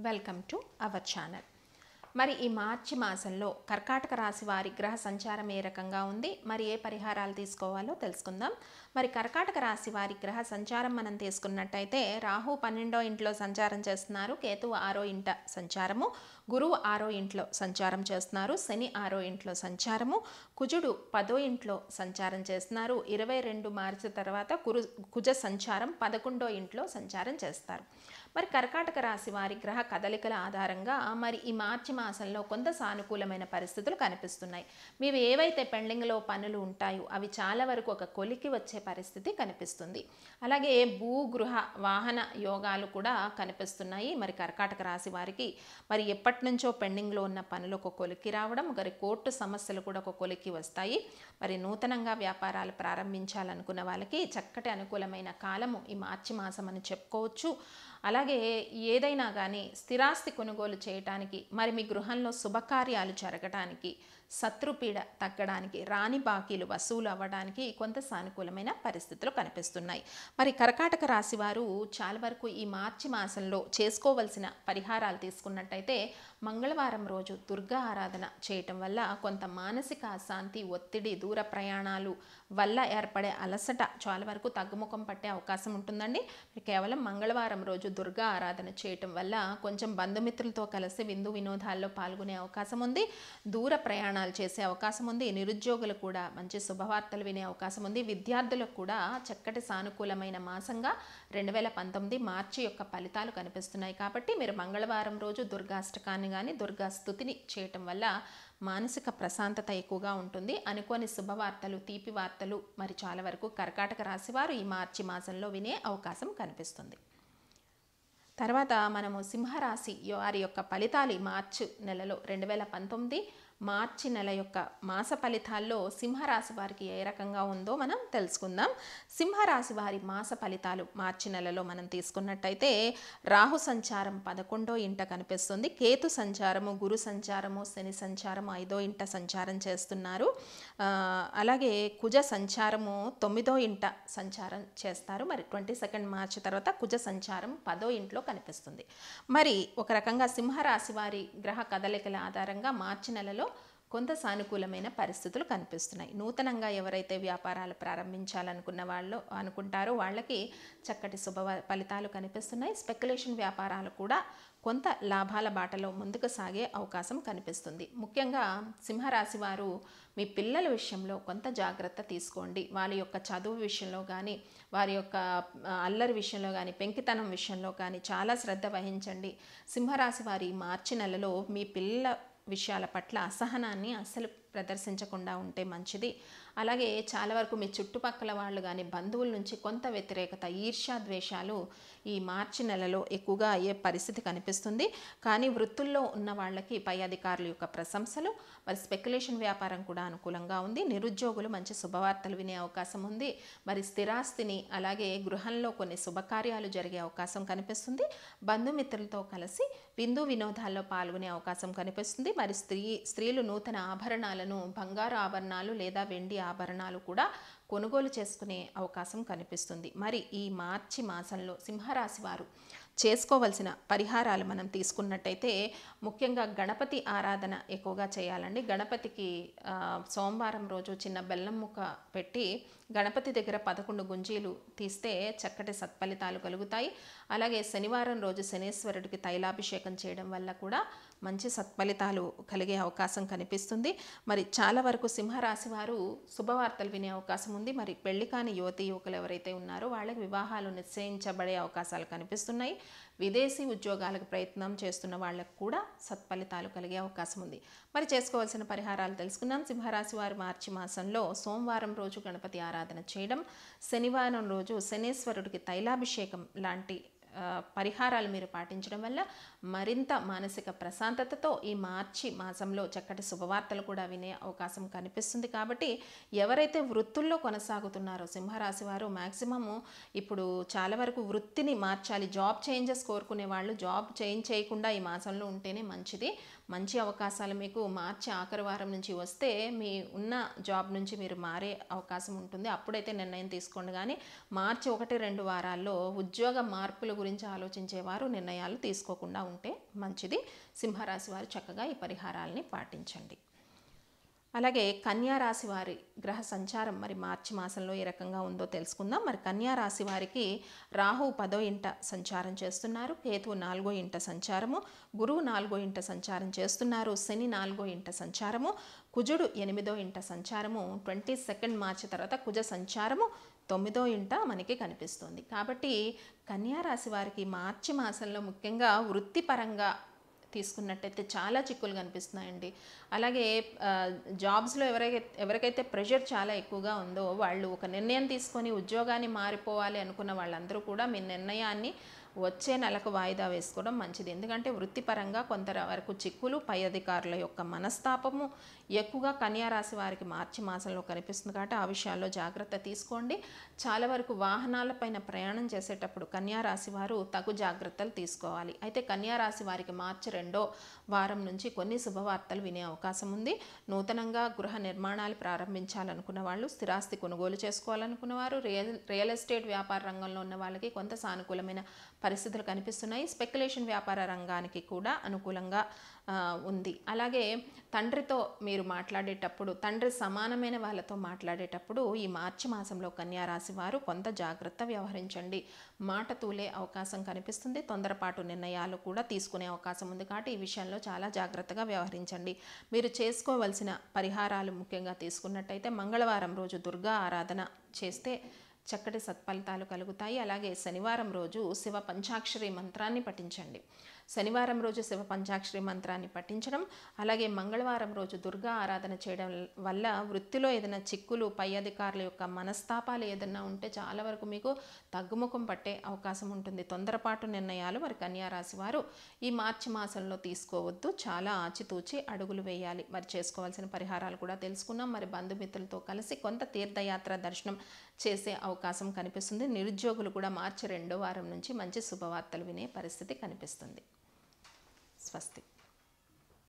Welcome to our channel. మరి ఈ మార్చి మాసంలో కర్కాటక రాశి వారి గ్రహ సంచారం ఏ రకంగా ఉంది, మరి ఏ పరిహారాలు తీసుకోవాలో తెలుసుకుందాం. మరి కర్కాటక రాశి వారి గ్రహ సంచారం మనం తీసుకున్నట్టయితే రాహు 12వ ఇంట్లో సంచారం చేస్తున్నారు, కేతువు 6వ ఇంట సంచారము, గురువు 6వ ఇంట్లో సంచారం చేస్తున్నారు, శని 6వ ఇంట్లో సంచారము, కుజుడు 10వ ఇంట్లో సంచారం చేస్తున్నారు. 22 మార్చి తర్వాత కుజ సంచారం 11వ ఇంట్లో సంచారం చేస్తారు. మరి కర్కాటక రాశి వారి గ్రహ కదలికల ఆధారంగా మరి ఈ మార్చి మాసంలో కొంత సానుకూలమైన పరిస్థితులు కనిపిస్తున్నాయి. మీవి ఏవైతే పెండింగ్లో పనులు ఉంటాయో అవి చాలా వరకు ఒక కొలికి వచ్చే పరిస్థితి కనిపిస్తుంది. అలాగే భూ గృహ వాహన యోగాలు కూడా కనిపిస్తున్నాయి. మరి కర్కాటక రాశి వారికి మరి ఎప్పటి నుంచో పెండింగ్లో ఉన్న పనులు ఒక కొలికి రావడం, మరి కోర్టు సమస్యలు కూడా ఒక కొలికి వస్తాయి. మరి నూతనంగా వ్యాపారాలు ప్రారంభించాలనుకున్న వాళ్ళకి చక్కటి అనుకూలమైన కాలము ఈ మార్చి మాసం అని చెప్పుకోవచ్చు. అలాగే ఏదైనా కానీ స్థిరాస్తి కొనుగోలు చేయటానికి, మరి మీ గృహంలో శుభకార్యాలు జరగడానికి, శత్రుపీడ తగ్గడానికి, రాని బాకీలు వసూలు అవ్వడానికి కొంత సానుకూలమైన పరిస్థితులు కనిపిస్తున్నాయి. మరి కర్కాటక రాశి వారు చాలా వరకు ఈ మార్చి మాసంలో చేసుకోవలసిన పరిహారాలు తీసుకున్నట్టయితే మంగళవారం రోజు దుర్గా ఆరాధన చేయటం వల్ల కొంత మానసిక అశాంతి, ఒత్తిడి, దూర ప్రయాణాలు వల్ల ఏర్పడే అలసట చాలా వరకు తగ్గుముఖం పట్టే అవకాశం ఉంటుందండి. కేవలం మంగళవారం రోజు దుర్గా ఆరాధన చేయటం వల్ల కొంచెం బంధుమిత్రులతో కలిసి విందు వినోదాల్లో పాల్గొనే అవకాశం ఉంది, దూర ప్రయాణాలు చేసే అవకాశం ఉంది, నిరుద్యోగులు కూడా మంచి శుభవార్తలు వినే అవకాశం ఉంది, విద్యార్థులకు కూడా చక్కటి సానుకూలమైన మాసంగా 2019 మార్చి యొక్క ఫలితాలు కనిపిస్తున్నాయి. కాబట్టి మీరు మంగళవారం రోజు దుర్గాష్టకాన్ని కానీ దుర్గా స్తుతిని చేయటం వల్ల మానసిక ప్రశాంతత ఎక్కువగా ఉంటుంది. అనుకోని శుభవార్తలు, తీపి వార్తలు మరి చాలా వరకు కర్కాటక రాశి వారు ఈ మార్చి మాసంలో వినే అవకాశం కనిపిస్తుంది. తర్వాత మనము సింహరాశి వారి యొక్క ఫలితాలు ఈ మార్చి నెలలో 2019 మార్చి నెల యొక్క మాస ఫలితాల్లో సింహరాశి వారికి ఏ రకంగా ఉందో మనం తెలుసుకుందాం. సింహరాశి వారి మాస ఫలితాలు మార్చి నెలలో మనం తీసుకున్నట్టయితే రాహు సంచారం 11వ ఇంట కనిపిస్తుంది, కేతు సంచారము, గురు సంచారము, శని సంచారము 5వ ఇంట సంచారం చేస్తున్నారు. అలాగే కుజ సంచారము 9వ ఇంట సంచారం చేస్తారు. మరి 22 మార్చి తర్వాత కుజ సంచారం 10వ ఇంట్లో కనిపిస్తుంది. మరి ఒక రకంగా సింహరాశి వారి గ్రహ కదలికల ఆధారంగా మార్చి నెలలో కొంత సానుకూలమైన పరిస్థితులు కనిపిస్తున్నాయి. నూతనంగా ఎవరైతే వ్యాపారాలు ప్రారంభించాలనుకున్న వాళ్ళు అనుకుంటారో వాళ్ళకి చక్కటి శుభ ఫలితాలు కనిపిస్తున్నాయి. స్పెక్యులేషన్ వ్యాపారాలు కూడా కొంత లాభాల బాటలో ముందుకు సాగే అవకాశం కనిపిస్తుంది. ముఖ్యంగా సింహరాశి వారు మీ పిల్లల విషయంలో కొంత జాగ్రత్త తీసుకోండి. వాళ్ళ యొక్క చదువు విషయంలో కానీ, వారి యొక్క అల్లరి విషయంలో కానీ, పెంకితనం విషయంలో కానీ చాలా శ్రద్ధ వహించండి. సింహరాశి వారి మార్చి నెలలో మీ పిల్లల విషయాల పట్ల అసహనాన్ని అస్సలు ప్రదర్శించకుండా ఉంటే మంచిది. అలాగే చాలా వరకు మీ చుట్టుపక్కల వాళ్ళు కానీ బంధువుల నుంచి కొంత వ్యతిరేకత, ఈర్ష్య, ద్వేషాలు ఈ మార్చి నెలలో ఎక్కువగా అయ్యే పరిస్థితి కనిపిస్తుంది. కానీ వృత్తుల్లో ఉన్న వాళ్ళకి పై అధికారుల యొక్క ప్రశంసలు, మరి స్పెక్యులేషన్ వ్యాపారం కూడా అనుకూలంగా ఉంది. నిరుద్యోగులు మంచి శుభవార్తలు వినే అవకాశం ఉంది. మరి స్థిరాస్తిని, అలాగే గృహంలో కొన్ని శుభకార్యాలు జరిగే అవకాశం కనిపిస్తుంది. బంధుమిత్రులతో కలిసి విందు వినోదాల్లో పాల్గొనే అవకాశం కనిపిస్తుంది. మరి స్త్రీలు నూతన ఆభరణాలను, బంగారు ఆభరణాలు లేదా వెండి ఆభరణాలు కూడా కొనుగోలు చేసుకునే అవకాశం కనిపిస్తుంది. మరి ఈ మార్చి మాసంలో సింహరాశి వారు చేసుకోవలసిన పరిహారాలు మనం తీసుకున్నట్టయితే ముఖ్యంగా గణపతి ఆరాధన ఎక్కువగా చేయాలండి. గణపతికి సోమవారం రోజు చిన్న బెల్లం ముక్క పెట్టి గణపతి దగ్గర 11 గుంజీలు తీస్తే చక్కటి సత్ఫలితాలు కలుగుతాయి. అలాగే శనివారం రోజు శనేశ్వరుడికి తైలాభిషేకం చేయడం వల్ల కూడా మంచి సత్ఫలితాలు కలిగే అవకాశం కనిపిస్తుంది. మరి చాలా వరకు సింహరాశి వారు శుభవార్తలు వినే అవకాశం ఉంది. మరి పెళ్లి కాని యువతి యువకులు ఎవరైతే ఉన్నారో వాళ్ళకి వివాహాలు నిశ్చయించబడే అవకాశాలు కనిపిస్తున్నాయి. విదేశీ ఉద్యోగాలకు ప్రయత్నం చేస్తున్న వాళ్ళకు కూడా సత్ఫలితాలు కలిగే అవకాశం ఉంది. మరి చేసుకోవాల్సిన పరిహారాలు తెలుసుకున్నాం. సింహరాశి వారు మార్చి మాసంలో సోమవారం రోజు గణపతి ఆరాధన చేయడం, శనివారం రోజు శనేశ్వరుడికి తైలాభిషేకం లాంటి పరిహారాలు మీరు పాటించడం వల్ల మరింత మానసిక ప్రశాంతతతో ఈ మార్చి మాసంలో చక్కటి శుభవార్తలు కూడా వినే అవకాశం కనిపిస్తుంది. కాబట్టి ఎవరైతే వృత్తుల్లో కొనసాగుతున్నారో సింహరాశి వారు మ్యాక్సిమము ఇప్పుడు చాలా వరకు వృత్తిని మార్చాలి, జాబ్ చేంజెస్ కోరుకునే వాళ్ళు జాబ్ చేంజ్ చేయకుండా ఈ మాసంలో ఉంటేనే మంచిది. మంచి అవకాశాలు మీకు మార్చి ఆఖరి వారం నుంచి వస్తే మీ ఉన్న జాబ్ నుంచి మీరు మారే అవకాశం ఉంటుంది. అప్పుడైతే నిర్ణయం తీసుకోండి. కానీ మార్చి 1-2 వారాల్లో ఉద్యోగ మార్పుల గురించి గురించి ఆలోచించేవారు నిర్ణయాలు తీసుకోకుండా ఉంటే మంచిది. సింహరాశి వారు చక్కగా ఈ పరిహారాలని పాటించండి. అలాగే కన్యా రాశి వారి గ్రహ సంచారం మరి మార్చి మాసంలో ఏ రకంగా ఉందో తెలుసుకుందాం. మరి కన్యా రాశి వారికి రాహు 10వ ఇంట సంచారం చేస్తున్నారు, కేతువు 4వ ఇంట సంచారము, గురువు 4వ ఇంట సంచారం చేస్తున్నారు, శని 4వ ఇంట సంచారము, కుజుడు 8వ ఇంట సంచారము. 22 మార్చి తర్వాత కుజ సంచారము 9వ ఇంట మనకి కనిపిస్తుంది. కాబట్టి కన్యా రాశి వారికి మార్చి మాసంలో ముఖ్యంగా వృత్తిపరంగా తీసుకున్నట్టయితే చాలా చిక్కులు కనిపిస్తున్నాయండి. అలాగే జాబ్స్లో ఎవరికైతే ప్రెషర్ చాలా ఎక్కువగా ఉందో వాళ్ళు ఒక నిర్ణయం తీసుకొని ఉద్యోగాన్ని మారిపోవాలి అనుకున్న వాళ్ళందరూ కూడా మీ నిర్ణయాన్ని వచ్చే నెలకు వాయిదా వేసుకోవడం మంచిది. ఎందుకంటే వృత్తిపరంగా కొంతవరకు చిక్కులు, పై అధికారుల యొక్క మనస్తాపము ఎక్కువగా కన్యా రాశి వారికి మార్చి మాసంలో కనిపిస్తుంది. కాబట్టి ఆ విషయాల్లో జాగ్రత్త తీసుకోండి. చాలా వరకు వాహనాలపైన ప్రయాణం చేసేటప్పుడు కన్యా రాశి వారు తగు జాగ్రత్తలు తీసుకోవాలి. అయితే కన్యా రాశి వారికి మార్చి 2వ వారం నుంచి కొన్ని శుభవార్తలు వినే అవకాశం ఉంది. నూతనంగా గృహ నిర్మాణాలు ప్రారంభించాలనుకున్న వాళ్ళు, స్థిరాస్తి కొనుగోలు చేసుకోవాలనుకున్న వారు, రియల్ ఎస్టేట్ వ్యాపార రంగంలో ఉన్న వాళ్ళకి కొంత సానుకూలమైన పరిస్థితులు కనిపిస్తున్నాయి. స్పెక్యులేషన్ వ్యాపార రంగానికి కూడా అనుకూలంగా ఉంది. అలాగే తండ్రితో మీరు మాట్లాడేటప్పుడు, తండ్రి సమానమైన వాళ్ళతో మాట్లాడేటప్పుడు ఈ మార్చి మాసంలో కన్యా రాశి వారు కొంత జాగ్రత్త వ్యవహరించండి. మాట తూలే అవకాశం కనిపిస్తుంది. తొందరపాటు నిర్ణయాలు కూడా తీసుకునే అవకాశం ఉంది. కాబట్టి ఈ విషయంలో చాలా జాగ్రత్తగా వ్యవహరించండి. మీరు చేసుకోవలసిన పరిహారాలు ముఖ్యంగా తీసుకున్నట్టయితే మంగళవారం రోజు దుర్గా ఆరాధన చేస్తే చక్కటి సత్ఫలితాలు కలుగుతాయి. అలాగే శనివారం రోజు శివ పంచాక్షరి మంత్రాన్ని పఠించండి. శనివారం రోజు శివ పంచాక్షరి మంత్రాన్ని పఠించడం, అలాగే మంగళవారం రోజు దుర్గా ఆరాధన చేయడం వల్ల వృత్తిలో ఏదైనా చిక్కులు, పై అధికారుల యొక్క మనస్తాపాలు ఏదైనా ఉంటే చాలా వరకు మీకు తగ్గుముఖం పట్టే అవకాశం ఉంటుంది. తొందరపాటు నిర్ణయాలు మరి కన్యా రాశి వారు ఈ మార్చి మాసంలో తీసుకోవద్దు. చాలా ఆచితూచి అడుగులు వేయాలి. మరి చేసుకోవాల్సిన పరిహారాలు కూడా తెలుసుకున్నాం. మరి బంధుమిత్రులతో కలిసి కొంత తీర్థయాత్ర దర్శనం చేసే అవకాశం కనిపిస్తుంది. నిరుద్యోగులు కూడా మార్చి 2వ వారం నుంచి మంచి శుభవార్తలు వినే పరిస్థితి కనిపిస్తుంది. స్వస్తి.